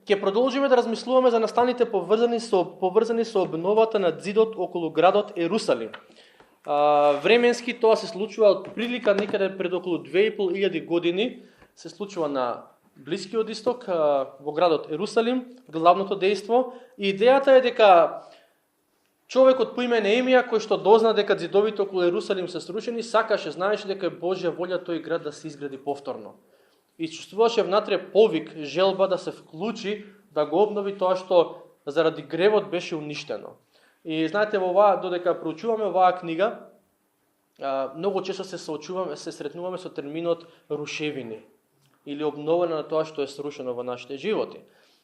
ќе продолжиме да размислуваме за настаните поврзани со обновата на ѕидот околу градот Ерусалим. Временски тоа се случува од прилика некаде пред околу 2500 години, се случува на Блискиот исток, во градот Ерусалим, главното дејство. И идејата е дека човекот по име Неемија, кој што дозна дека ѕидовите околу Ерусалим се срушени, сакаше, знаеше дека е Божја волја тој град да се изгради повторно. И чувствуваше внатре повик, желба да се вклучи, да го обнови тоа што заради гревот беше уништено. И знаете, во оваа, додека проучуваме оваа книга, многу често се сретнуваме со терминот рушевини или обновено на тоа што е срушено во нашите животи.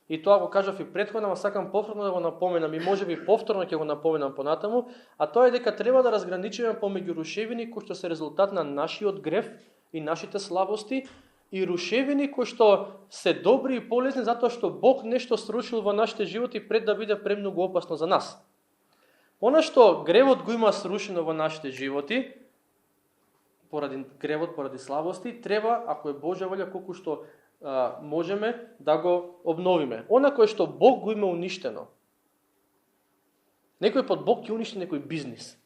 И тоа го кажав и претходно, ама сакам повторно да го напоменам и можеби повторно ќе го напоменам понатаму, а тоа е дека треба да разграничиме помеѓу рушевини кои што се резултат на нашиот грев и нашите слабости и рушевини кои што се добри и полезни затоа што Бог нешто срушил во нашите животи пред да биде премногу опасно за нас. Она што гревот го има срушено во нашите животи, поради гревот, поради слабости, треба, ако е Божја волја, колку што можеме да го обновиме. Она кое што Бог го има уништено. Некој пат Бог ќе уништи некој бизнис.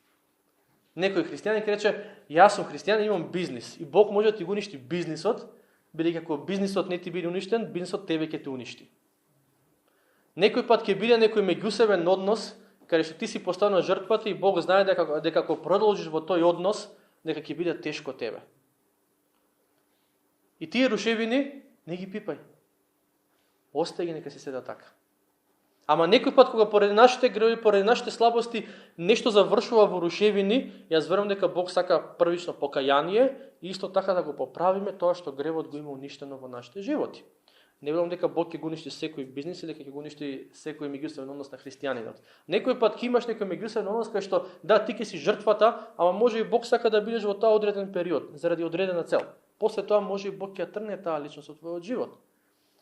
Некој христијанин ќе рече, јас сум христијанин, имам бизнис. И Бог може да ти го уништи бизнисот, бидејќи ако бизнисот не ти биде уништен, бизнисот тебе ќе те уништи. Некој пат ќе биде некој меѓусебен однос, каде што ти си постојано жртвата и Бог знае дека ако продолжиш во тој однос, дека ќе биде тешко тебе. И тие рушевини не ги пипај. Остај ги, нека си седат така. Ама некој пат кога поради нашите греви, поради нашите слабости нешто завршува во рушевини, јас верувам дека Бог сака првично покаяние и исто така да го поправиме тоа што гревот го има уништено во нашите животи. Не верувам дека Бог ќе го уништи секој бизнис или дека ќе го уништи секој меѓусебен однос на христијанинот. Некој пат ќе имаш некој меѓусебен однос кај што да ти ќе си жртвата, ама може и Бог сака да бидеш во тоа одреден период заради одредена цел. После тоа може и Бог ќе тргне таа личност од твојот живот.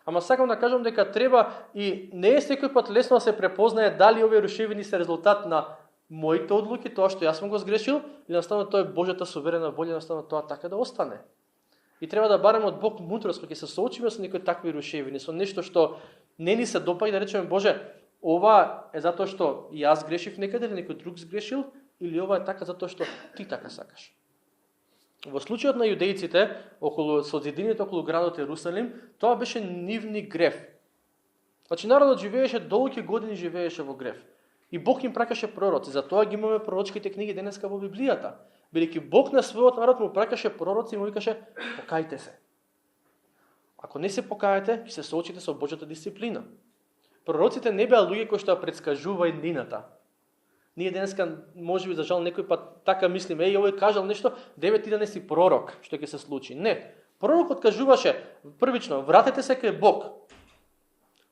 Ама сакам да кажам дека треба и не е секој пат лесно да се препознае дали овие рушевини се резултат на моите одлуки, тоа што јас сум го сгрешил, или наставно тоа е Божјата суверена волја, наставно тоа така да остане. И треба да бараме од Бог мудрост кога ќе се соочиме со некои такви рушевини, со нешто што не ни се допаѓа, да речеме Боже, ова е затоа што јас грешив некаде или некој друг сгрешил, или ова е така затоа што ти така сакаш. Во случајот на јудејците околу зидините околу градот Ерусалим, тоа беше нивни грев. Значи народот живееше долги години живееше во грев. И Бог им праќаше пророци, затоа ги имаме пророчките книги денеска во Библијата. Бидејќи Бог на својот народ му праќаше пророци и му викаше: покајте се. Ако не се покајате, ќе се соочите со Божјата дисциплина. Пророците не беа луѓе кои што ја претскажува иднината. Ние денеска можеби за жал некој пат така мислиме, овој кажал нешто, деве ти да не си пророк, што ќе се случи. Не. Пророкот кажуваше првично: вратете се кај Бог.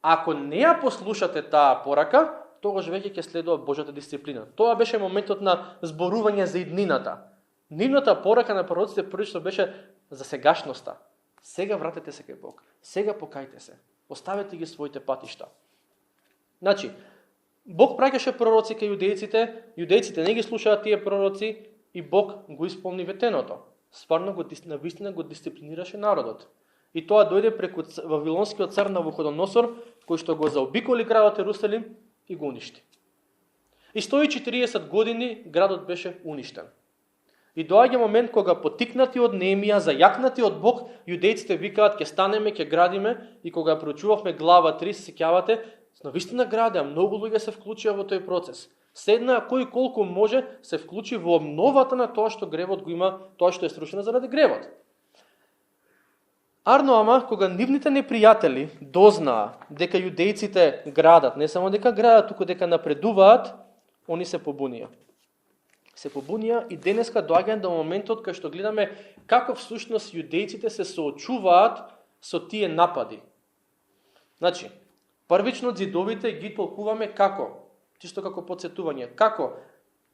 Ако не ја послушате таа порака, тогаш веќе ќе следува Божјата дисциплина. Тоа беше моментот на зборување за иднината. Нивната порака на пророците првично беше за сегашноста. Сега вратете се кај Бог. Сега покајте се. Оставете ги своите патишта. Значи, Бог праќаше пророци кај јудејците не ги слушаат тие пророци и Бог го исполни ветеното. Стварно навистина го дисциплинираше народот. И тоа дојде преку вавилонскиот цар Навуходоносор, кој што го заобиколи градот Ерусалим и го уништи. И 140 години градот беше уништен. И доаѓа момент кога потикнати од Неемија, зајакнати од Бог, јудејците викаат: ќе станеме, ќе градиме. И кога проучувавме глава 3, се сеќавате, навистина градеа, многу луѓе се вклучија во тој процес. Седна кој колку може се вклучи во обновата на тоа што гревот го има, тоа што е срушено заради гревот. Арно ама, кога нивните непријатели дознаа дека јудејците градат, не само дека градат, туку дека напредуваат, они се побунија. Се побунија и денеска доаѓаат до моментот кај што гледаме како всушност јудејците се соочуваат со тие напади. Значи, првично ѕидовите ги толкуваме како, чисто како потсетување, како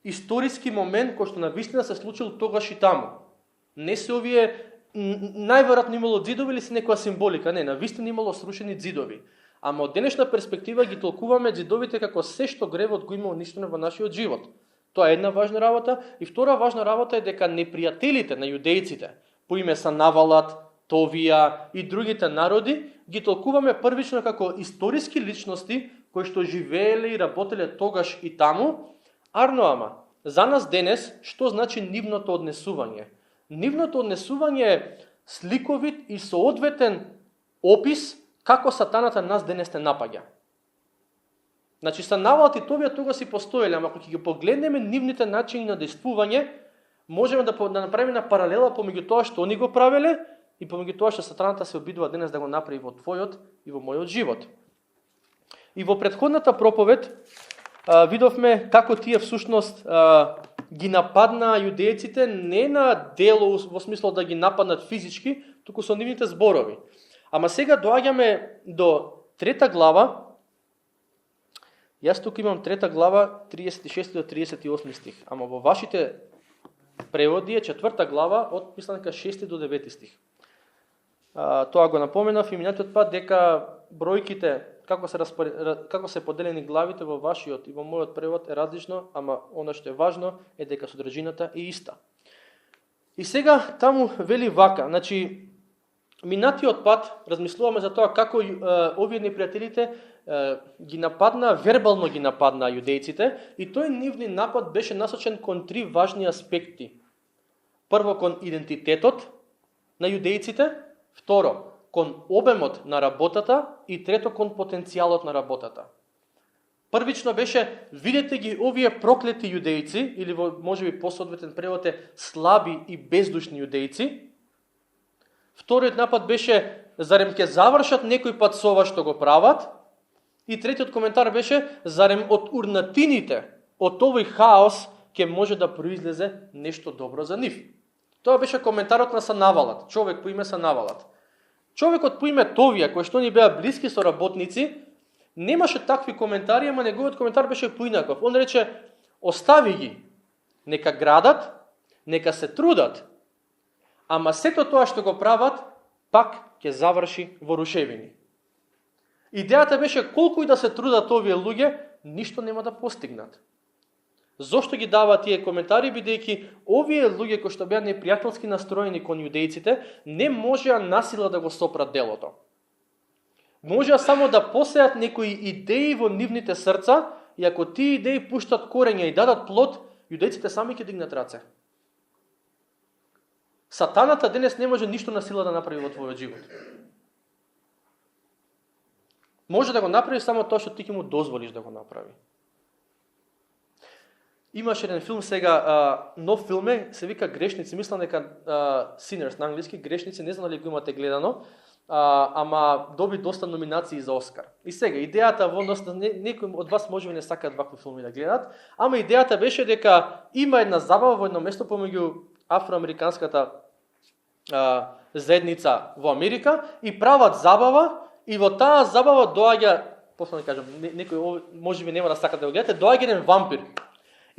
историски момент кој што навистина се случил тогаш и таму. Не се овие најверојатно имало ѕидови или се некоја символика, не, навистина имало срушени ѕидови. Ама од денешна перспектива ги толкуваме ѕидовите како се што гревот го има уништено во нашиот живот. Тоа е една важна работа. И втора важна работа е дека непријателите на јудејците, по име Санавалат, Товија и другите народи, ги толкуваме првично како историски личности кои што живееле и работеле тогаш и таму. Арно ама, за нас денес, што значи нивното однесување? Нивното однесување е сликовит и соодветен опис како сатаната нас денес не напаѓа. Значи, Санавалот и Товија тога си постоеле, ама ако ќе ги погледнеме нивните начини на действување, можеме да направиме на паралела помеѓу тоа што они го правеле и помеѓу тоа што сатаната се обидува денес да го направи во твојот и во мојот живот. И во претходната проповед видовме како тие всушност ги нападнаа јудејците не на дело во смисло да ги нападнат физички, туку со нивните зборови. Ама сега доаѓаме до 3 глава. Јас тука имам 3 глава, 36 до 38 стих, ама во вашите преводи е 4 глава од мислам 6 до 9 стих. Тоа го напоменав и минатиот пат дека бројките како се поделени главите во вашиот и во мојот превод е различно, ама она што е важно е дека содржината е иста. И сега таму вели вака, значи минатиот пат размислуваме за тоа како овие непријателите ги нападнаа, вербално ги нападнаа јудејците и тој нивни напад беше насочен кон 3 важни аспекти. Прво кон идентитетот на јудејците, второ кон обемот на работата и трето кон потенцијалот на работата. Првично беше, видете ги овие проклети јудејци, или можеби посоодветен превод е слаби и бездушни јудејци. Вториот напад беше, зарем ќе завршат некој пат со ова што го прават? И третиот коментар беше, зарем од урнатините, од овој хаос ќе може да произлезе нешто добро за нив. Тоа беше коментарот на Санавалот, човек по име Санавалот. Човекот по име Товија, кој што ни беа блиски соработници, немаше такви коментари, ама неговиот коментар беше поинаков. Он рече, остави ги, нека градат, нека се трудат, ама сето тоа што го прават, пак ќе заврши во рушевини. Идејата беше колку и да се трудат овие луѓе, ништо нема да постигнат. Зошто ги дава тие коментари, бидејќи овие луѓе кои што беа непријателски настроени кон јудејците, не можеа насила да го сопрат делото. Можеа само да посеат некои идеи во нивните срца, и ако тие идеи пуштат корења и дадат плод, јудејците сами ќе дигнат раце. Сатаната денес не може ништо на сила да направи во твојот живот. Може да го направи само тоа што ти ќе му дозволиш да го направи. Имаше еден филм сега, нов филм е, се вика Грешници, мислам дека Sinners на англиски, Грешници, не знам дали го имате гледано, ама доби доста номинации за Оскар. И сега, идејата во однос, некој од вас може би не сакаат вакви филми да гледат, ама идејата беше дека има една забава во едно место помеѓу афроамериканската заедница во Америка и прават забава и во таа забава доаѓа, после да кажам, некој може би нема да сака да го гледате, доаѓа еден вампир.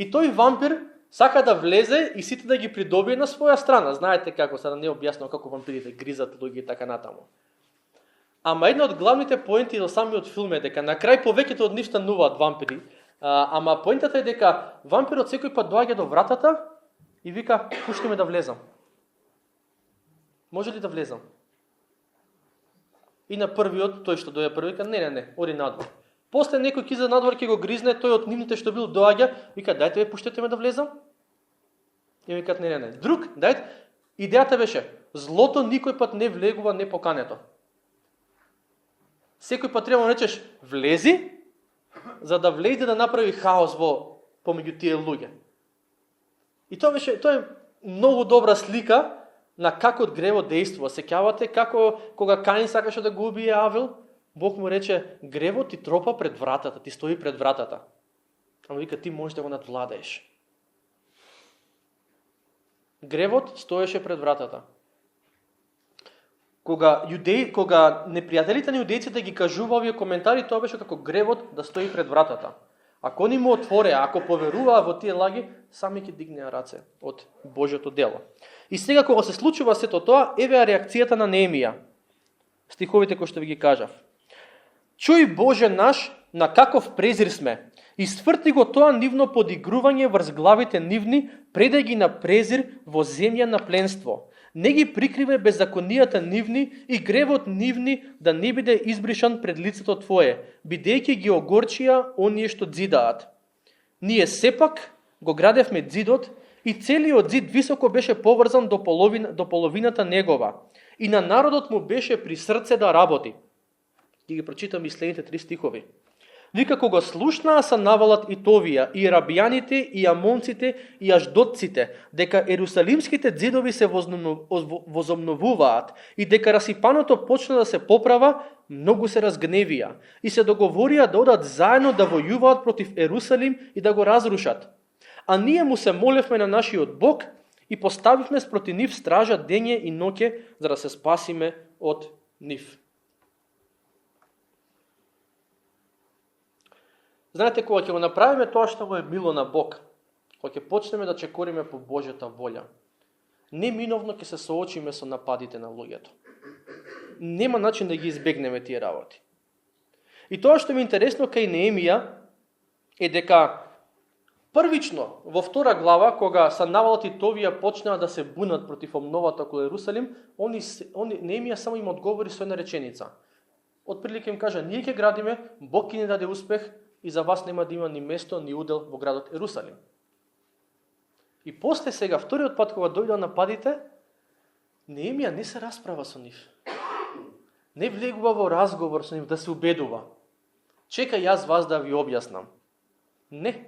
И тој вампир сака да влезе и сите да ги придобие на своја страна. Знаете како, сега не е објаснено како вампирите гризат луѓе и така натаму. Ама една од главните поенти до самиот филм е дека на крај повеќето од нив стануваат вампири, ама поентата е дека вампирот секој пат доаѓа до вратата и вика, пушти ме да влезам. Може ли да влезам? И на првиот, тој што дојде први, вика, не, оди надвор. После некој ќе излезе надвор, ќе го гризне, тој од нивните што бил доаѓа, вика, дајте ве, пуштете ме да влезам. И викат, не. Друг, дајте, идејата беше, злото никој пат не влегува непокането. Секој пат треба да речеш, влези, за да влезе да направи хаос во помеѓу тие луѓе. И тоа е многу добра слика на како гревот действува. Сеќавате како кога Каин сакаше да го убие Авел, Бог му рече, гревот ти тропа пред вратата, ти стои пред вратата. Ама вика, ти можеш да го надвладаеш. Гревот стоеше пред вратата. Кога непријателите на јудејците ги кажува овие коментари, тоа беше како гревот да стои пред вратата. Ако они му отвореа, ако поверуваа во тие лаги, сами ќе дигнеа раце од Божјото дело. И сега кога се случува сето тоа, еве реакцијата на Неемија. Стиховите кои што ви ги кажав. Чуј Боже наш, на каков презир сме, и сврти го тоа нивно подигрување врз главите нивни, предај ги на презир во земја на пленство. Не ги прикривај беззаконијата нивни и гревот нивни да не биде избришан пред лицето Твое, бидејќи ги огорчија оние што дзидаат. Ние сепак го градевме дзидот и целиот дзид високо беше поврзан до половината негова и на народот му беше при срце да работи. Ги прочитам и следните 3 стихови. Вика, кога слушнаа Санавалат и Товија, и рабијаните, и амонците, и аждотците, дека ерусалимските дзидови се возобновуваат и дека расипаното почна да се поправа, многу се разгневија и се договорија да одат заедно да војуваат против Ерусалим и да го разрушат. А ние му се молевме на нашиот Бог и поставивме спроти нив стража дење и ноќе за да се спасиме од нив. Знаете, кога ќе го направиме тоа што му е мило на Бог, кога ќе почнеме да чекориме по Божјата волја, неминовно ќе се соочиме со нападите на луѓето. Нема начин да ги избегнеме тие работи. И тоа што ми е интересно кај Неемија е дека првично во 2 глава, кога Санавалат и Товија почнаа да се бунат против обновата околу Ерусалим, Неемија само им одговори со една реченица. Отприлика им кажа, ние ќе градиме, Бог ќе ни даде успех, и за вас нема да има ни место, ни удел во градот Ерусалим. И после сега, вториот пат кога дојдоа нападите, Неемија не се расправа со нив. Не влегува во разговор со нив да се убедува. Чекај јас вас да ви објаснам. Не.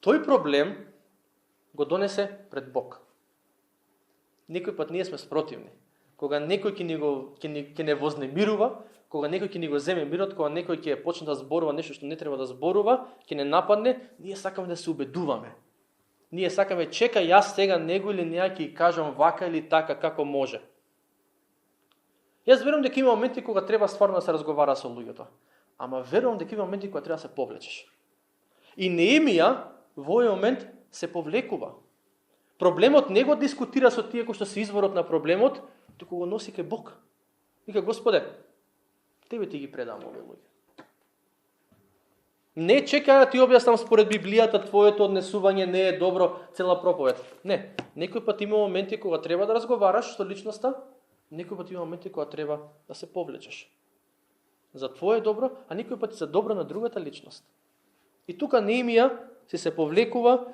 Тој проблем го донесе пред Бог. Некој пат ние сме спротивни. Кога некој ќе не вознемирува, кога некој ќе ни го земе мирот, кога некој ќе почне да зборува нешто што не треба да зборува, ќе не нападне, ние сакаме да се убедуваме. Ние сакаме, чекај јас сега него или неа ќе кажам вака или така како може. Јас верувам дека има моменти кога треба стварно да се разговара со луѓето. Ама верувам дека има моменти кога треба да се повлечеш. И Неемија во овој момент се повлекува. Проблемот не го дискутира со тие кои што се изворот на проблемот, туку го носи кај Бог. Вика, Господе, тебе ти ги предам овие луѓе. Не чекај да ти објаснам според Библијата, твоето однесување не е добро, цела проповед. Не, некој пат има моменти кога треба да разговараш со личноста, некој пат има моменти кога треба да се повлечеш. За твое добро, а некој пат за добро на другата личност. И тука Неемија се повлекува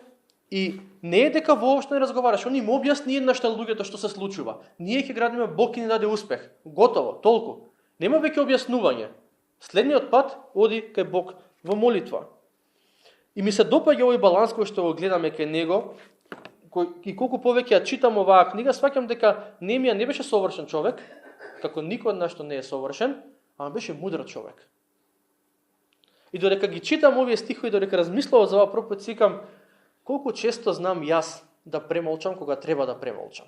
и не е дека воопшто не разговараш, он им објасни еднашта луѓето што се случува. Ние ќе градиме, Бог ќе ни даде успех. Готово, толку. Нема веќе објаснување. Следниот пат оди кај Бог во молитва. И ми се допаѓа овој баланс кој што го гледаме кај него, и колку повеќе ја читам оваа книга, сваќам дека Неемија не беше совршен човек, како никој од нас што не е совршен, ама беше мудар човек. И додека ги читам овие стихови, додека размислувам за оваа проповед, сикам, колку често знам јас да премолчам кога треба да премолчам.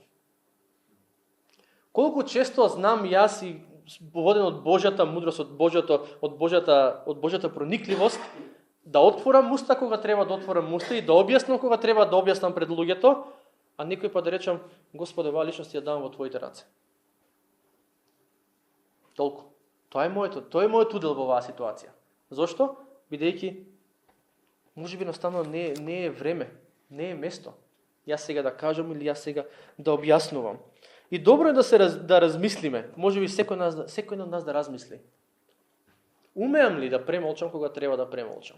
Колку често знам јас и воден од Божјата мудрост, од Божјата проникливост, да отворам уста кога треба да отворам уста и да објаснам кога треба да објаснам пред луѓето, а некој па да речам, Господе, оваа личност ја давам во твоите раце. Толку. Тоа е мојот удел во оваа ситуација. Зошто? Бидејќи можеби едноставно не е време, не е место. Јас сега да кажам или јас сега да објаснувам. И добро е да размислиме, можеби секој од нас да размисли. Умеам ли да премолчам кога треба да премолчам?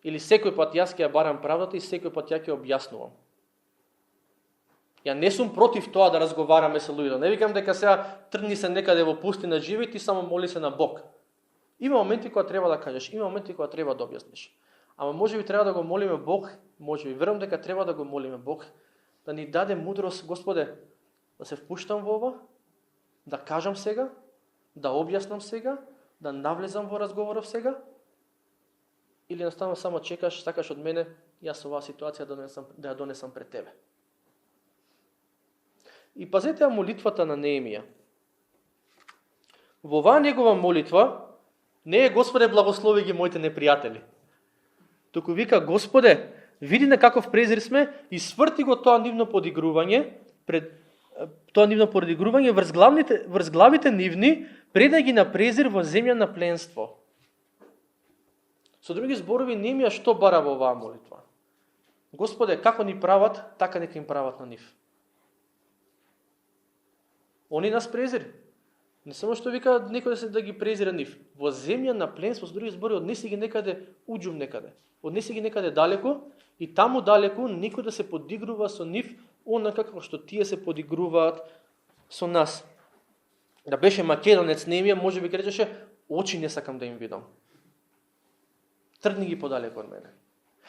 Или секој пат јас ќе ја барам правдата и секој пат ја ќе објаснувам? Ја не сум против тоа да разговараме со луѓето. Не викам дека сега тргни се некаде во пустина живи и ти само моли се на Бог. Има моменти кога треба да кажеш, има моменти кога треба да објасниш. Ама можеби треба да го молиме Бог, можеби верувам дека треба да го молиме Бог, да ни даде мудрост, Господе, да се впуштам во ова, да кажам сега, да објаснам сега, да навлезам во разговоров сега, или едноставно само чекаш, сакаш од мене, јас оваа ситуација да ја донесам пред тебе. И пазете ја молитвата на Неемија. Во оваа негова молитва не е Господе благослови ги моите непријатели. Туку вика Господе, види на каков презир сме и сврти го тоа нивно подигрување врз главите нивни, предај ги на презир во земја на пленство. Со други зборови, Неемија што бара во оваа молитва? Господе, како ни прават, така нека им прават на нив. Они нас презири. Не само што вика некој да ги презира нив. Во земја на пленство, со други збори, однеси ги некаде, уѓум некаде. Однеси ги некаде далеко и таму далеко никој да се подигрува со нив, онака како што тие се подигруваат со нас. Да беше македонец Неемија, може би речеше, очи не сакам да им видам. Тргни ги подалеку од мене.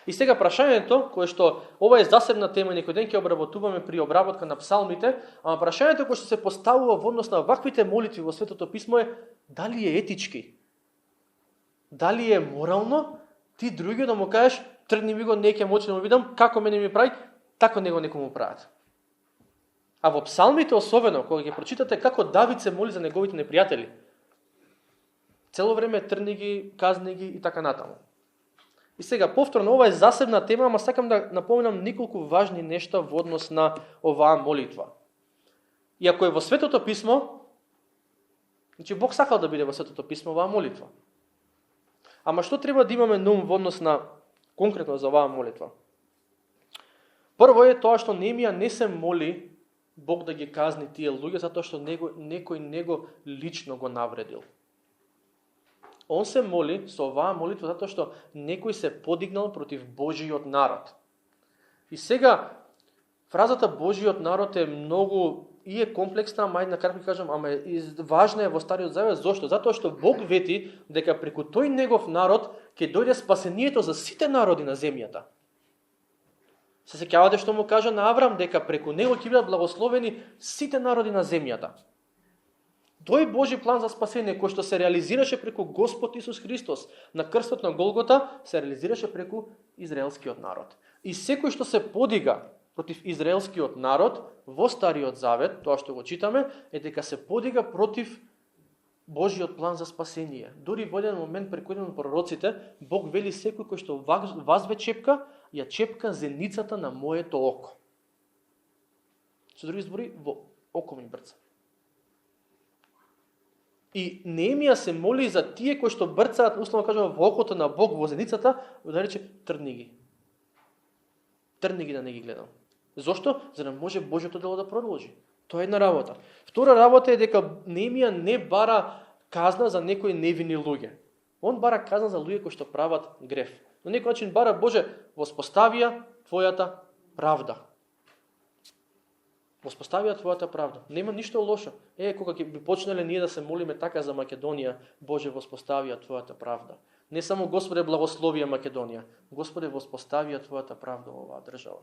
И сега прашањето, кое што ова е засебна тема, некој ден ќе обработуваме при обработка на псалмите, ама прашањето кое што се поставува во однос на ваквите молитви во Светото писмо е дали е етички? Дали е морално ти други да му кажеш тргни ми го, не ќе моќам да му видам, како мене ми прави, тако него некому прават. А во псалмите особено, кога ги прочитате како Давид се моли за неговите непријатели, цело време тргни ги, казни ги и така натаму. И сега, повторно, ова е засебна тема, ама сакам да напоменам неколку важни нешта во однос на оваа молитва. И ако е во Светото писмо, значи Бог сакал да биде во Светото писмо оваа молитва. Ама што треба да имаме на ум во однос на конкретно за оваа молитва? Прво е тоа што Неемија не се моли Бог да ги казни тие луѓе затоа што некој него лично го навредил. Он се моли со оваа молитва затоа што некој се подигнал против Божиот народ. И сега фразата Божиот народ е многу и е комплексна, ама на кратко кажам, ама важна е во Стариот Завет. Зошто? Затоа што Бог вети дека преку тој негов народ ќе дојде спасението за сите народи на земјата. Се сеќавате што му кажа на Аврам дека преку него ќе бидат благословени сите народи на земјата. Тој Божи план за спасение, кој што се реализираше преку Господ Исус Христос на крстот на Голгота, се реализираше преку израелскиот народ. И секој што се подига против израелскиот народ во Стариот Завет, тоа што го читаме, е дека се подига против Божиот план за спасение. Дори во еден момент преку еден од пророците, Бог вели секој кој што вазве чепка, ја чепка зеницата на моето око. Со други збори, во око ми брца. И Неемија се моли за тие кои што брцаат, условно кажано, во окото на Бог, во зеницата, да рече, тргни ги. Тргни ги да не ги гледам. Зошто? За да може Божјото дело да продолжи. Тоа е една работа. Втора работа е дека Неемија не бара казна за некои невини луѓе. Он бара казна за луѓе кои што прават греф. На некој начин бара, Боже, воспоставија Твојата правда. Воспоставија Твојата правда. Нема ништо лошо. Кога ќе би почнале ние да се молиме така за Македонија, Боже, воспоставија Твојата правда. Не само Господе благословија Македонија, Господе воспоставија Твојата правда во оваа држава.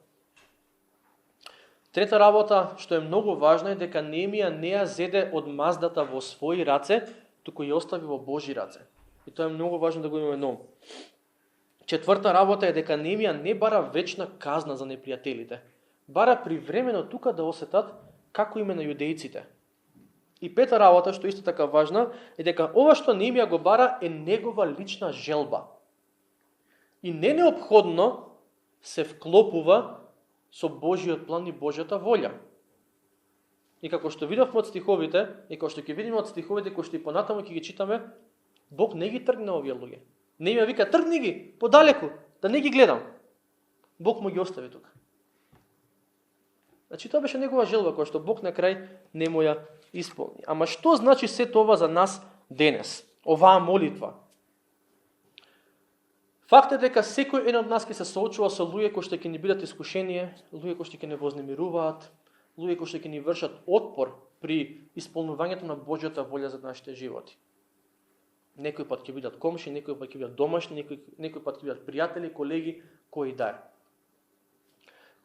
Трета работа, што е многу важна, е дека Неемија не ја зеде од маздата во своји раце, туку ја остави во Божи раце. И тоа е многу важно да го имаме на ум. Четврта работа е дека Неемија не бара вечна казна за непријателите. Бара привремено тука да осетат како име на јудејците. И пета работа, што исто така важна, е дека ова што Неемија го бара е негова лична желба. И не неопходно се вклопува со Божиот план и Божјата волја. И како што видовме од стиховите, и како што ќе видиме од стиховите кои што и понатаму ќе ги читаме, Бог не ги тргна овие луѓе. Неемија вика, тргни ги подалеку, да не ги гледам. Бог му ги остави тука. Значи тоа беше негова желба која што Бог на крај не му ја исполни. Ама што значи се тоа за нас денес? Оваа молитва. Факт е дека секој еден од нас ќе се соочува со луѓе кои што ќе ни бидат искушение, луѓе кои што ќе не вознемируваат, луѓе кои што ќе ни вршат отпор при исполнувањето на Божјата волја за нашите животи. Некој пат ќе бидат комши, некој пат ќе бидат домашни, некој пат ќе бидат пријатели, колеги, кои да е.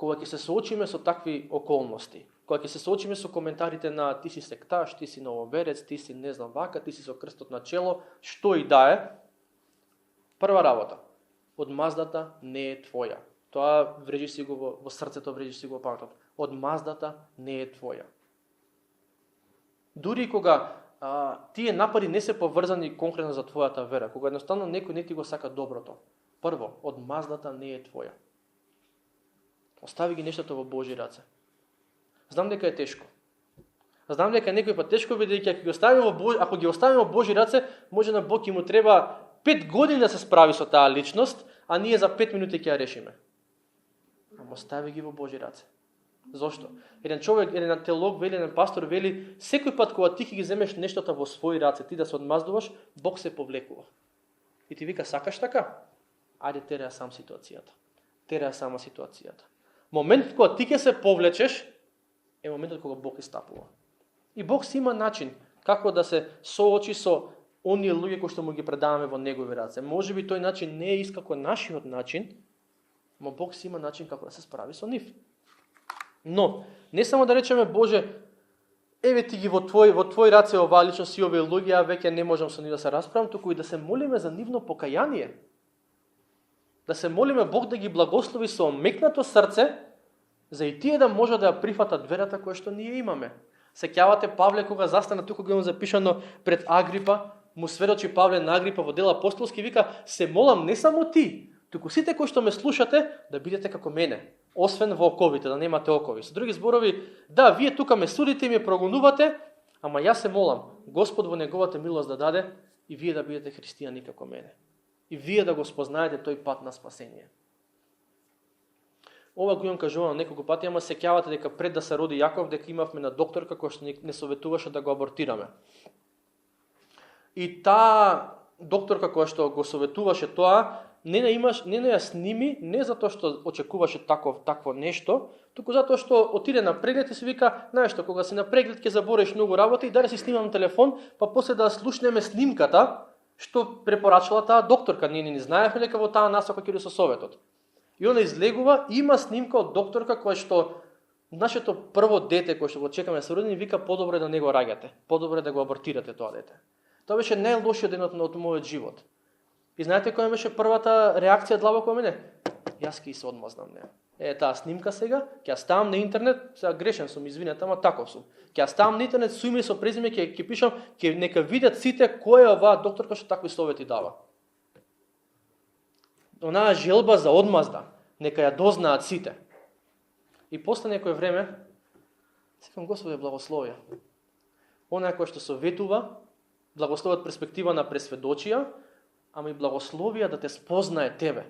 Кога ќе се соочиме со такви околности, кога ќе се соочиме со коментарите на ти си секташ, ти си нововерец, ти си не знам вака, ти си со крстот на чело, што и да е, прва работа, одмаздата не е твоја. Тоа врежи си го во срцето, врежи си го во паметот. Одмаздата не е твоја. Дури кога тие напади не се поврзани конкретно за твојата вера, кога едноставно некој не ти го сака доброто, прво, одмаздата не е твоја. Остави ги нештата во Божи раце. Знам дека е тешко. Знам дека некој пат тешко бидејќи ако ги оставиме во Божи раце, може на Бог и му треба 5 години да се справи со таа личност, а ние за 5 минути ќе ја решиме. Ама остави ги во Божи раце. Зошто? Еден човек, еден теолог вели, еден пастор вели, секој пат кога ти ги земеш нештото во своји раце, ти да се одмаздуваш, Бог се повлекува. И ти вика, сакаш така? Ајде тереа сам ситуацијата. Тереа сама ситуацијата. Моментот кога ти ќе се повлечеш, е моментот кога Бог истапува. И Бог си има начин како да се соочи со оние луѓе кои што му ги предаваме во негови раце. Може би тој начин не е искако нашиот начин, но Бог си има начин како да се справи со нив. Но, не само да речеме, Боже, еве ти ги во твој раце оваа личност и овие луѓе, а веќе не можам со нив да се расправам, туку и да се молиме за нивно покаяние. Да се молиме Бог да ги благослови со омекнато срце, за и тие да можат да ја прифатат верата која што ние имаме. Сеќавате Павле кога застана тука го имам запишано пред Агрипа, му сведочи Павле на Агрипа во дела апостолски, вика, се молам не само ти, туку сите кои што ме слушате, да бидете како мене, освен во оковите, да немате окови. Со други зборови, да, вие тука ме судите и ме прогонувате, ама јас се молам, Господ во неговата милост да даде и вие да бидете христијани како мене. И вие да го спознаете тој пат на спасение. Ова го имам кажувано неколку пати, ама сеќавате дека пред да се роди Јаков, дека имавме на докторка која што не советуваше да го абортираме. И таа докторка која што го советуваше тоа, не ја сними, не затоа што очекуваше такво нешто, туку затоа што отиде на преглед и се вика, знаеш што, кога си на преглед ќе забореш многу работа и да си снимам телефон, па после да слушнеме снимката што препорачала таа докторка. Ние не знаевме дека во таа насока ќе со советот. И она излегува, има снимка од докторка која што нашето прво дете кој што го чекаме се роди, вика подобро е да не го раѓате, подобро е да го абортирате тоа дете. Тоа беше најлошиот ден од мојот живот. И знаете која беше првата реакција длабоко во мене? Јас ќе се одмазнам неа. Таа снимка сега, ќе ја ставам на интернет, сега грешен сум, извинете, ама таков сум. Ќе ја ставам на интернет, со име и со презиме, ќе пишам, ќе нека видат сите која е оваа докторка што такви совети дава. Онаа желба за одмазда, нека ја дознаат сите. И после некој време, секам Господе благослови. Онаа кој што советува, благослови од перспектива на пресведочија, ама и благословија да те спознае тебе.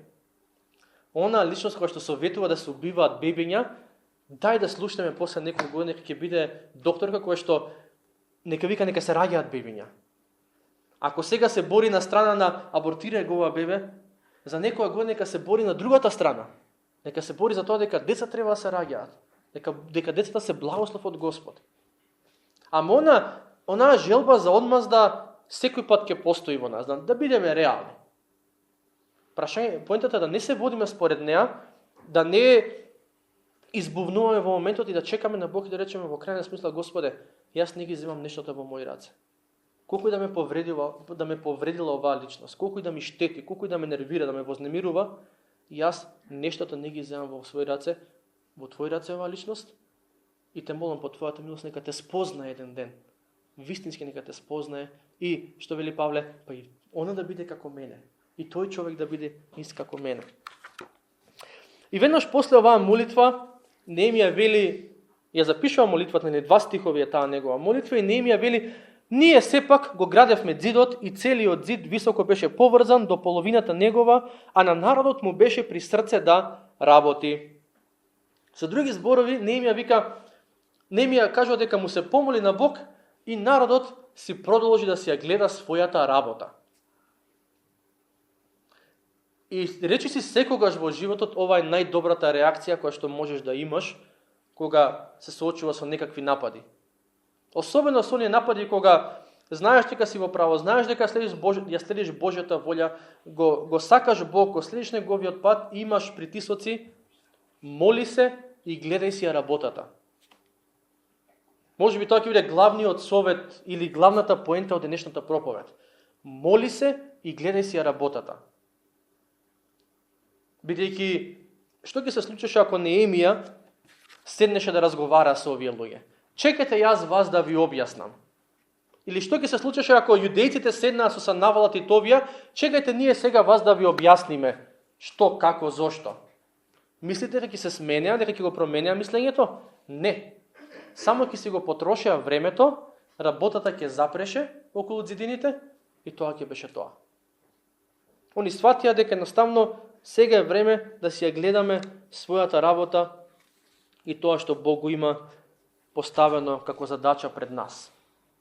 Она личност која што советува да се убиваат бебиња, дај да слушнеме после некој година ќе биде докторка која што нека вика нека се раѓаат бебиња. Ако сега се бори на страна на абортирај го ова бебе, за некоја година нека се бори на другата страна. Нека се бори за тоа дека деца треба да се раѓаат. Дека децата се благослов од Господ. Ама онаа желба за одмазда секој пат ќе постои во нас, да бидеме реални. Поентата е да не се водиме според неа, да не избувнуваме во моментот и да чекаме на Бог и да речеме во крајна смисла, Господе, јас не ги земам нештото во мои раце. Колку и да ме повредила оваа личност, колку и да ми штети, колку и да ме нервира, да ме вознемирува, јас нештото не ги земам во своји раце, во твои раце оваа личност, и те молам по твојата милост нека те спознае еден ден. Вистински нека те спознае и, што вели Павле, па и она да биде како мене. И тој човек да биде ист како мене. И веднаш после оваа молитва, Неемија вели, ја запишува молитвата, на 2 стихови е таа негова молитва, и Неемија вели, ние сепак го градевме ѕидот и целиот ѕид високо беше поврзан до половината негова, а на народот му беше при срце да работи. Со други зборови, Неемија кажува дека му се помоли на Бог и народот си продолжи да си ја гледа својата работа. И речи си секогаш во животот ова е најдобрата реакција која што можеш да имаш кога се соочува со некакви напади. Особено со оние напади кога знаеш дека си во право, знаеш дека следиш Божјата волја, го сакаш Бог, го следиш неговиот пат, имаш притисоци, моли се и гледај си ја работата. Може би тоа ќе биде главниот совет или главната поента од денешната проповед. Моли се и гледај си ја работата. Бидејќи, што ќе се случеше ако Неемија седнеше да разговара со овие луѓе? Чекате јас вас да ви објаснам. Или што ќе се случеше ако јудејците седнаа со Санавалат и Товија, чекајте ние сега вас да ви објасниме што, како, зошто. Мислите дека ќе се сменеа, дека ќе го променеа мислењето? Не. Само ќе си го потрошеа времето, работата ќе запреше околу ѕидините и тоа ќе беше тоа. Они сватија дека едноставно сега е време да си ја гледаме својата работа и тоа што Бог го има поставено како задача пред нас.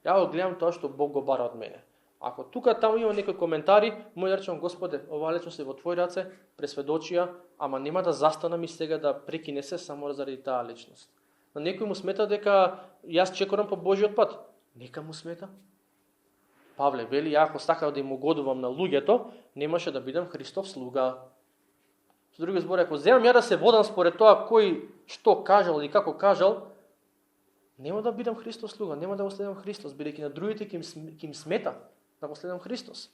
Ја го гледам тоа што Бог го бара од мене. Ако тука таму има некои коментари, мој речам, Господе, ова лично е во Твои раце, пресведочија, ама нема да застанам и сега да прекине се само заради таа личност. На некој му смета дека јас чекорам по Божиот пат. Нека му смета. Павле вели, ја ако сакав да им угодувам на луѓето, немаше да бидам Христов слуга. Со други збори, ако земам ја да се водам според тоа кој што кажал или како кажал, нема да бидам Христов слуга, нема да го следам Христос, бидејќи на другите ќе им смета да го следам Христос.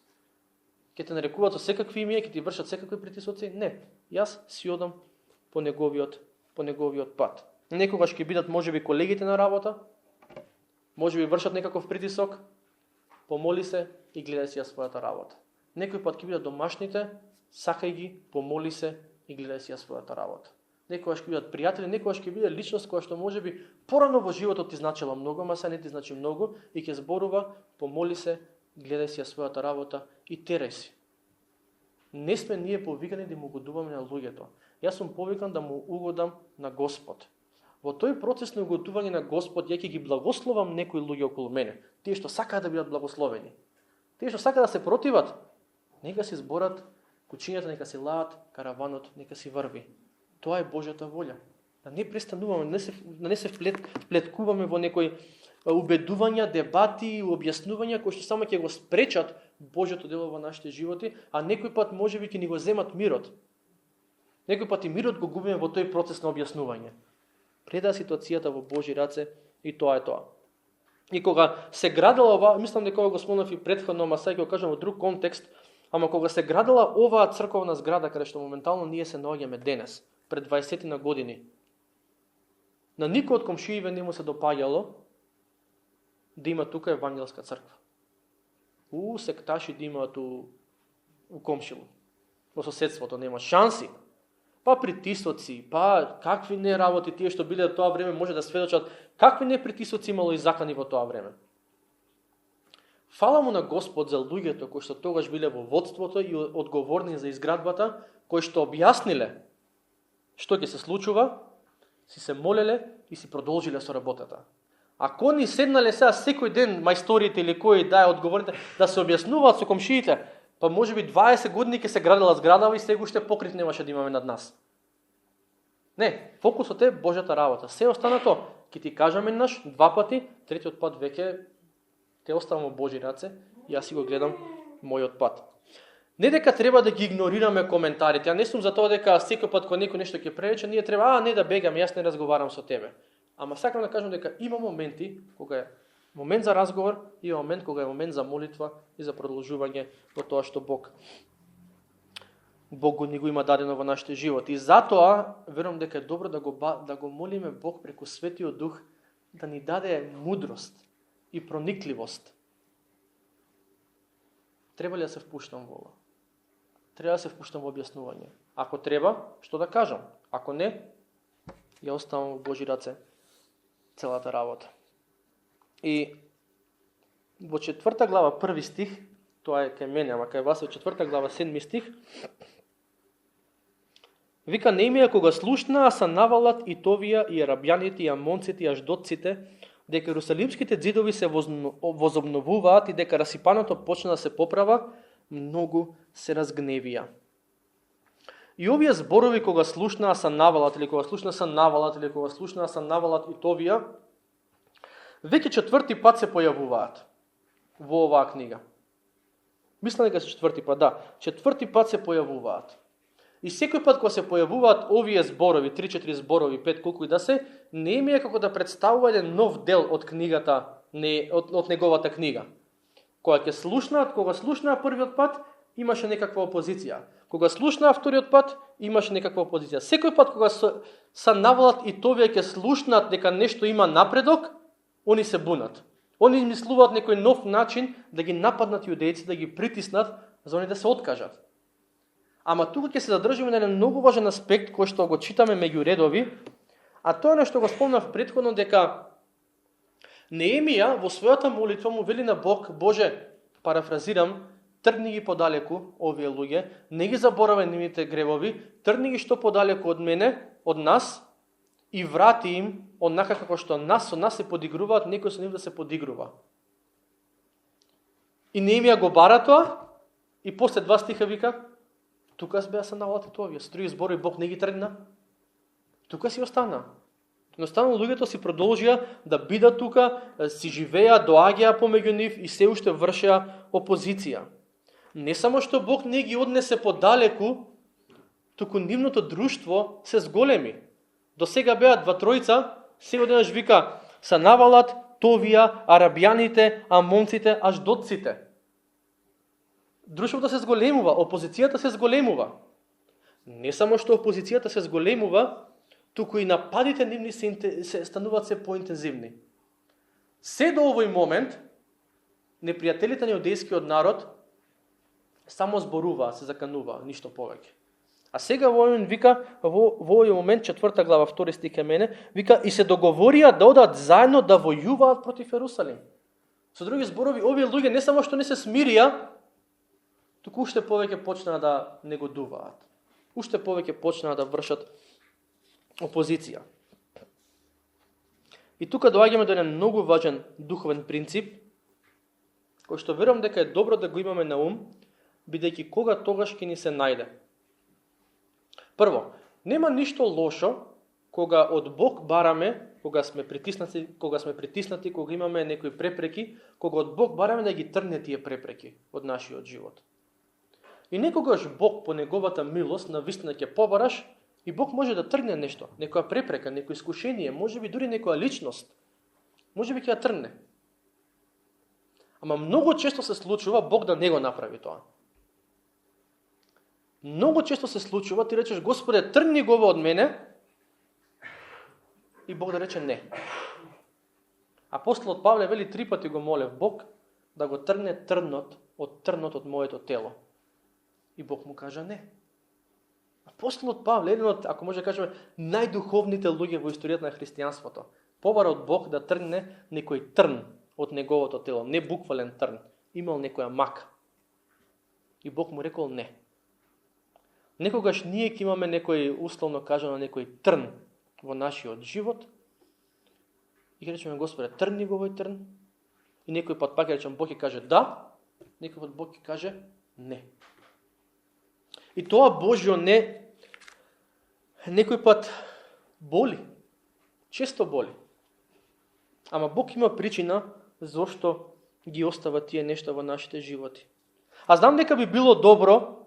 Ќе те нарекуваат со секакви имиња, ќе ти вршат секакви притисоци. Не, јас си одам по неговиот пат. Некогаш ќе бидат можеби колегите на работа, можеби вршат некаков притисок, помоли се и гледај си ја својата работа. Некој пат ќе бидат домашните, сакај ги, помоли се и гледај си ја својата работа. Некогаш ќе бидат пријатели, некогаш ќе биде личност која што можеби порано во животот ти значила многу, ама сега не ти значи многу и ќе зборува, помоли се, гледај си ја својата работа и терај си. Не сме ние повикани да му угодуваме на луѓето. Јас сум повикан да му угодам на Господ. Во тој процес на угодување на Господ, ја ќе ги благословам некои луѓе околу мене. Тие што сакаат да бидат благословени. Тие што сакаат да се противат, нека си зборат, кучињата нека си лаат, караванот нека си врви. Тоа е Божјата волја. Да не престануваме, да не се вплеткуваме во некои убедувања, дебати, објаснувања кои што само ќе го спречат Божјото дело во нашите животи, а некој пат можеби ќе ни го земат мирот. Некој пат и мирот го губиме во тој процес на објаснување. Преда ситуацијата во Божји раце и тоа е тоа. И кога се градела ова, мислам дека го спомнав и претходно, ама сега ќе го кажам во друг контекст, ама кога се градела оваа црковна зграда каде што моментално ние се наоѓаме денес, пред 20 на години, на никој од комшииве не му се допаѓало да има тука евангелска црква. Секташи да имаат у комшилу. Во соседството нема шанси. Па притисоци, па какви не работи тие што биле во тоа време може да сведочат какви не притисоци имало и закани во тоа време. Фала му на Господ за луѓето кои што тогаш биле во водството и одговорни за изградбата, кои што објасниле што ќе се случува, си се молеле и си продолжиле со работата. Ако ни седнале сега секој ден мајсторите или кои да е одговорните да се објаснуваат со комшиите, па можеби 20 години ќе се градела зградава и сега уште покрив немаше да имаме над нас. Не, фокусот е Божјата работа. Се останато ќе ти кажам еднаш, два пати, третиот пат веќе те оставам во Божји раце и јас си го гледам мојот пат. Не дека треба да ги игнорираме коментарите. Ја не сум за тоа дека секој пат кога некој нешто ќе пререче, ние треба не да бегаме, јас не разговарам со тебе. Ама сакам да кажам дека има моменти кога е момент за разговор и момент кога е момент за молитва и за продолжување во тоа што Бог го ни го има дадено во нашите животи. И затоа верувам дека е добро да го молиме Бог преку Светиот Дух да ни даде мудрост и проникливост. Треба ли да се впуштам во ова? Треба да се впуштам во објаснување. Ако треба, што да кажам? Ако не, ја оставам во Божји раце целата работа. И во 4 глава 1 стих, тоа е кај мене, ама кај вас е 4 глава 7 стих, вика Неемија кога слушнаа Санавалат и Товија и арабјаните и амонците и аждотците дека Ерусалимските ѕидови се возобновуваат и дека расипаното почна да се поправа, многу се разгневија. И овие зборови кога слушнаа Санавалат или кога слушнаа Санавалат и Товија, веќе 4 пат се појавуваат во оваа книга. Мислам дека се 4 пат, да. 4 пат се појавуваат. И секој пат кога се појавуваат овие зборови, 3-4 зборови, 5 колку и да се, Неемија како да представува еден нов дел од книгата, од неговата книга. Кога слушнаа првиот пат, имаше некаква опозиција. Кога слушнаа вториот пат, имаше некаква опозиција. Секој пат кога Санавалат и Товија ќе слушнаат дека нешто има напредок, они се бунат. Они измислуваат некој нов начин да ги нападнат јудејци, да ги притиснат, за они да се откажат. Ама тука ќе се задржиме на еден многу важен аспект кој што го читаме меѓу редови, а тоа е нешто го спомнав претходно дека Неемија во својата молитва му вели на Бог: Боже, парафразирам, тргни ги подалеку овие луѓе, не ги заборавај нивните гревови, тргни ги што подалеку од мене, од нас, и врати им однака како што со нас се подигруваат, некој со нив да се подигрува. И Неемија го бара тоа, и после 2 стиха вика, тука беа се навалати овие, со други зборови Бог не ги тргна. Тука си остана. Едноставно луѓето си продолжија да бидат тука, си живеа, доаѓаа помеѓу нив и се уште вршеа опозиција. Не само што Бог не ги однесе подалеку, туку нивното друштво се зголеми. До сега беа 2-3, сега денаш вика се навалат Товија, арабјаните, амонците, аждотците. Друштвото се зголемува, опозицијата се зголемува. Не само што опозицијата се зголемува, туку и нападите нивни се стануваат се поинтензивни. Се до овој момент, непријателите на јудејскиот народ само зборуваа, се закануваа, ништо повеќе. А сега во овој вика, во овој момент, 4 глава, 2 стих е мене, вика, и се договорија да одат заедно да војуваат против Ерусалим. Со други зборови, овие луѓе не само што не се смирија, туку уште повеќе почнаа да негодуваат. Уште повеќе почнаа да вршат опозиција. И тука доаѓаме до еден многу важен духовен принцип, кој што верувам дека е добро да го имаме на ум, бидејќи кога тогаш ќе ни се најде. Прво, нема ништо лошо кога од Бог бараме, кога сме притиснати, кога имаме некои препреки, кога од Бог бараме да ги тргне тие препреки од нашиот живот. И некогаш Бог по неговата милост навистина ќе побараш, и Бог може да тргне нешто, некоја препрека, некој искушение, можеби дури некоја личност. Можеби ќе ја тргне. Ама многу често се случува Бог да не го направи тоа. Многу често се случува, ти речеш, Господе, тргни го од мене, и Бог да рече не. Апостолот Павле вели 3 пати го молев Бог да го тргне трнот од моето тело. И Бог му кажа не. Апостолот Павле, еден од, ако може да кажеме, најдуховните луѓе во историјата на христијанството, побара од Бог да тргне некој трн од неговото тело, не буквален трн, имал некоја мака. И Бог му рекол не. Некогаш ние ќе имаме некој, условно кажано, некој трн во нашиот живот, и ќе речеме, Господе, трни го овој трн, и некој пат пак ќе речем, Бог ќе каже да, некој пат Бог ќе каже не. И тоа Божјо не, некој пат боли, често боли. Ама Бог има причина зошто ги остава тие нешта во нашите животи. А знам дека би било добро,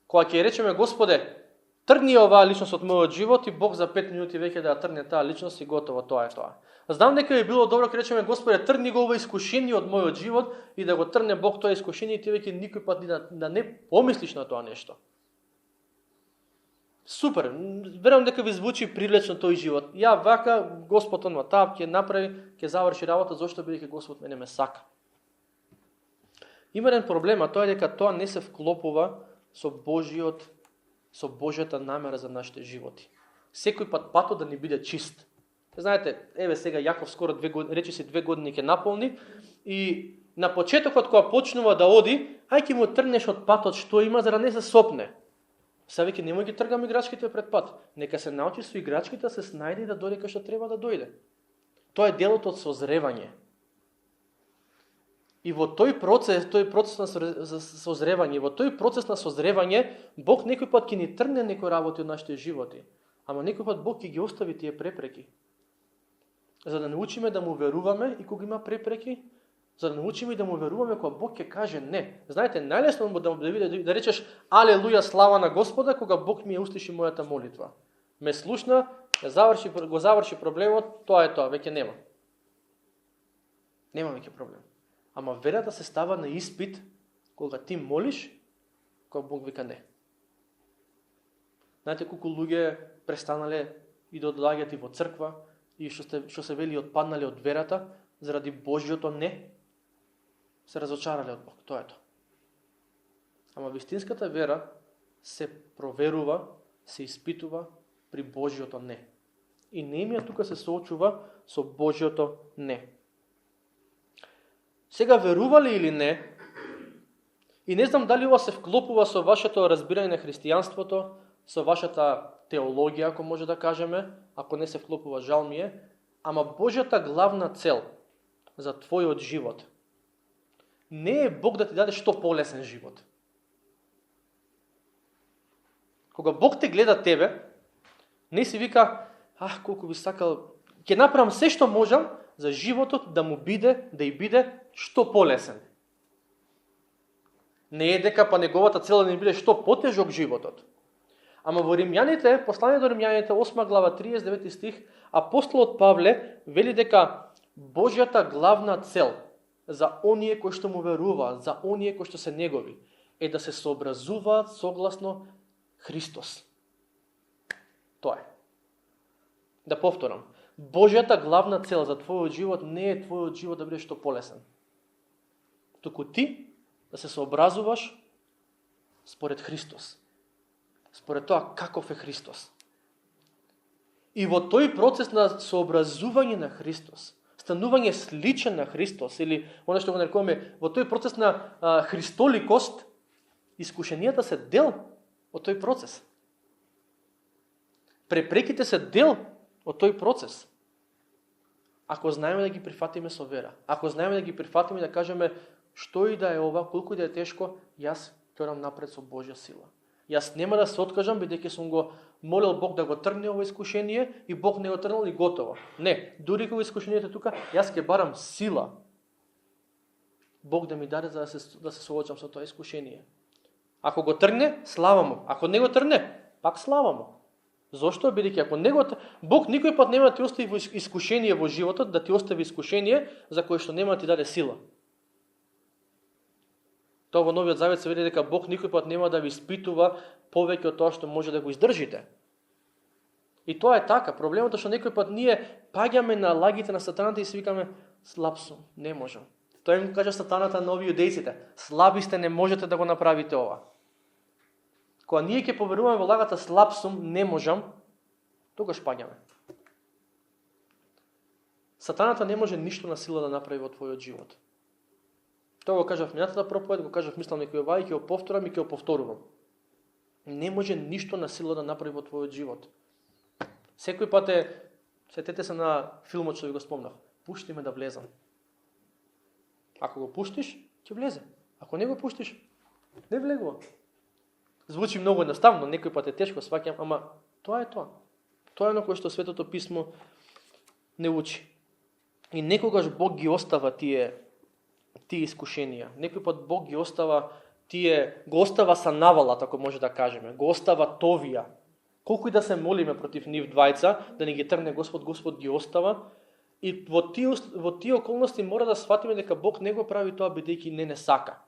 кога ќе речеме, Господе, тргни оваа личност од мојот живот, и Бог за 5 минути веќе да ја тргне таа личност и готово, тоа е тоа. Знам дека би било добро ќе речеме, Господе, тргни го ова искушение од мојот живот и да го тргне Бог тоа искушение и ти веќе никој пат да не помислиш на тоа нешто. Супер, верувам дека ви звучи привлечно тој живот. Ја вака, Господ онва таа ќе направи, ќе заврши работа, зошто бидејќи Господ мене ме сака. Има еден проблем, а тоа е дека тоа не се вклопува со Божјата намера за нашите животи. Секој пат патот да ни биде чист. Знаете, еве сега Јаков скоро 2 години ќе наполни и на почетокот кога почнува да оди, ај ќе му тргнеш од патот што има за да не се сопне. Сега веќе немој ги тргам играчките пред пат. Нека се научи со играчките се снајде и да дојде кај што треба да дојде. Тоа е делот од созревање. И во тој процес на созревање, во тој процес на созревање, Бог некој пат ќе ни тргне некои работи од нашите животи, ама некој пат Бог ќе ги остави тие препреки. За да научиме да му веруваме и кога има препреки, за да научиме и да му веруваме кога Бог ќе каже не. Знаете, најлесно да речеш алелуја, слава на Господа, кога Бог ми ја услиши мојата молитва. Ме слушна, го заврши проблемот, тоа е тоа, веќе нема. Нема веќе проблем. Ама верата се става на испит кога ти молиш, кога Бог вика не. Знаете колку луѓе престанале и да доаѓаат и во црква и што се вели отпаднале од верата заради Божјото не, се разочарале од Бог. Тоа е тоа. Ама вистинската вера се проверува, се испитува при Божјото не. И Неемија тука се соочува со Божјото не. Сега верували или не, и не знам дали ова се вклопува со вашето разбирање на христијанството, со вашата теологија, ако може да кажеме, ако не се вклопува, жал ми е, ама Божјата главна цел за твојот живот не е Бог да ти даде што полесен живот. Кога Бог те гледа тебе, не си вика, колку би сакал, ќе направам се што можам за животот да му биде, да и биде што полесен. Не е дека па неговата цел да не биде што потежок животот. Ама во Римјаните, посланието до Римјаните, 8 глава, 39 стих, апостолот Павле вели дека Божјата главна цел за оние кои што му веруваат, за оние кои што се негови, е да се сообразуваат согласно Христос. Тоа е. Да повторам. Божјата главна цел за твојот живот не е твојот живот да биде што полесен. Туку ти да се сообразуваш според Христос. Според тоа каков е Христос. И во тој процес на сообразување на Христос, станување сличен на Христос, или оно што го нарекуваме, во тој процес на христоликост, искушенијата се дел од тој процес. Препреките се дел од тој процес. Ако знаеме да ги прифатиме со вера, ако знаеме да ги прифатиме да кажеме што и да е ова, колку и да е тешко, јас торам напред со Божја сила. Јас нема да се откажам, бидејќи сум го молел Бог да го тргне ова искушение и Бог не го тргнал и готово. Не, дури кога искушението тука, јас ќе барам сила. Бог да ми даде за да се соочам со тоа искушение. Ако го тргне, слава му. Ако не го тргне, пак слава му. Зошто? Бидејќи ако не го Бог никој пат нема да ти остави искушение во животот, да ти остави искушение за кое што нема да ти даде сила. Тоа во Новиот Завет се вели дека Бог никој пат нема да ви испитува повеќе од тоа што може да го издржите. И тоа е така. Проблемот е што некој пат ние паѓаме на лагите на сатаната и си викаме слаб сум, не можам. Тоа им кажа сатаната на овие јудејците. Слаби сте, не можете да го направите ова. Кога ние ќе поверуваме во лагата слаб сум, не можам, тогаш паѓаме. Сатаната не може ништо на сила да направи во твојот живот. Тоа го кажав минатата проповед, го кажав мислам некој ова и ќе го повторам и ќе го повторувам. Не може ништо на сила да направи во твојот живот. Секој пат сетете се на филмот што ви го спомнав. Пушти ме да влезам. Ако го пуштиш, ќе влезе. Ако не го пуштиш, не влегува. Звучи многу едноставно, некој пат е тешко, сваќам, ама тоа е тоа. Тоа е на кое што Светото писмо не учи. И некогаш Бог ги остава тие искушенија. Некој пат Бог ги остава го остава са навалат, ако може да кажеме. Го остава товија. Колку и да се молиме против нив двајца, да не ги тргне Господ ги остава. И во тие околности мора да сватиме дека Бог не го прави тоа бидејќи не сака.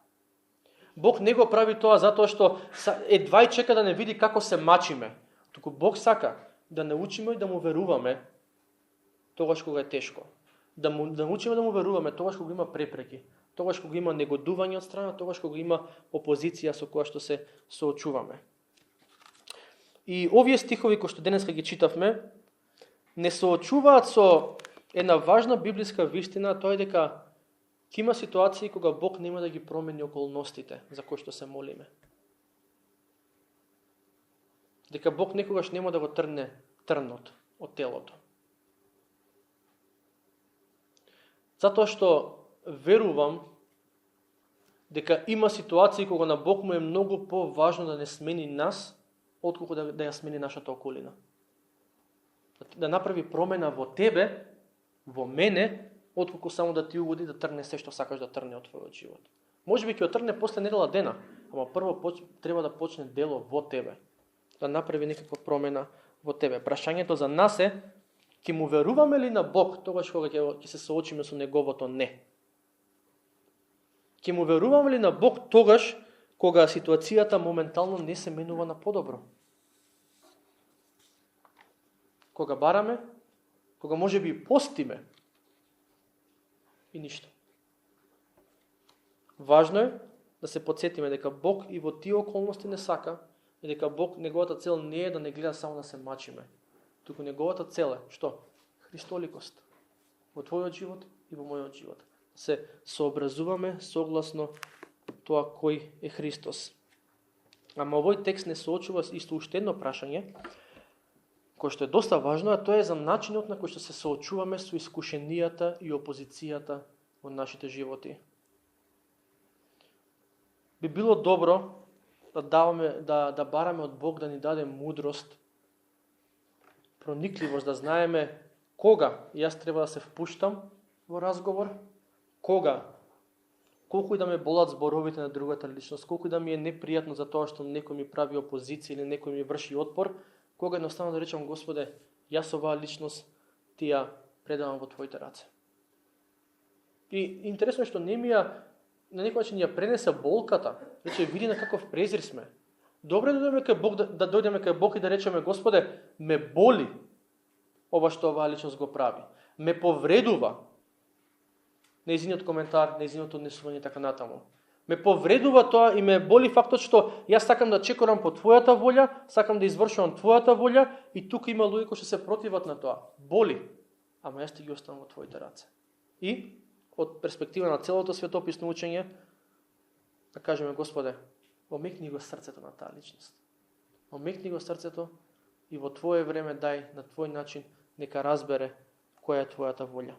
Бог не го прави тоа затоа што едва и чека да не види како се мачиме. Туку Бог сака да научиме и да му веруваме тогаш кога е тешко. Да научиме да му веруваме тогаш кога има препреки, тогаш кога има негодување од страна, тогаш кога има опозиција со која што се соочуваме. И овие стихови кои што денеска ги читавме не соочуваат со една важна библиска вистина, тоа е дека ќе има ситуации кога Бог нема да ги промени околностите за кои што се молиме. Дека Бог некогаш нема да го тргне трнот од телото. Затоа што верувам дека има ситуации кога на Бог му е многу поважно да не смени нас, отколку да ја смени нашата околина. Да направи промена во тебе, во мене, отколку само да ти угоди да тргне се што сакаш да тргне од твојот живот. Можеби ќе отргне после недела дена, ама прво треба да почне дело во тебе. Да направи некаква промена во тебе. Прашањето за нас е, ќе му веруваме ли на Бог тогаш кога ќе се соочиме со неговото не? Ќе му веруваме ли на Бог тогаш кога ситуацијата моментално не се менува на подобро? Кога бараме, кога можеби постиме и ништо. Важно е да се подсетиме дека Бог и во тие околности не сака и дека Бог, неговата цел не е да не гледа само да се мачиме. Туку неговата цел е, што? Христоликост. Во твојот живот и во мојот живот. Се сообразуваме согласно тоа кој е Христос. Ама овој текст не соочува исто уште едно прашање, кој што е доста важно, а тоа е за начинот на кој што се соочуваме со искушенијата и опозицијата во нашите животи. Би било добро да бараме од Бог да ни даде мудрост, проникливост, да знаеме кога јас треба да се впуштам во разговор, кога, колку и да ме болат зборовите на другата личност, колку и да ми е непријатно за тоа што некој ми прави опозиција или некој ми врши отпор, кога едноставно да речам: Господе, јас оваа личност ти ја предавам во твоите раце. И интересно е што Немија на некој начин ја пренесе болката, рече: види на каков презир сме. Добре да дојдеме кај Бог, да дојдеме кај Бог и да речеме: Господе, ме боли ова што оваа личност го прави. Ме повредува нејзиниот коментар, нејзиното однесување така натаму. Ме повредува тоа и ме боли фактот што јас сакам да чекорам по твојата волја, сакам да извршувам твојата волја и тука има луѓе кои што се противат на тоа. Боли, ама јас ти ги оставам во твоите раце. И од перспектива на целото светописно учење, да кажеме: Господе, омекни го срцето на таа личност. Омекни го срцето и во твое време дај на твој начин нека разбере која е твојата волја.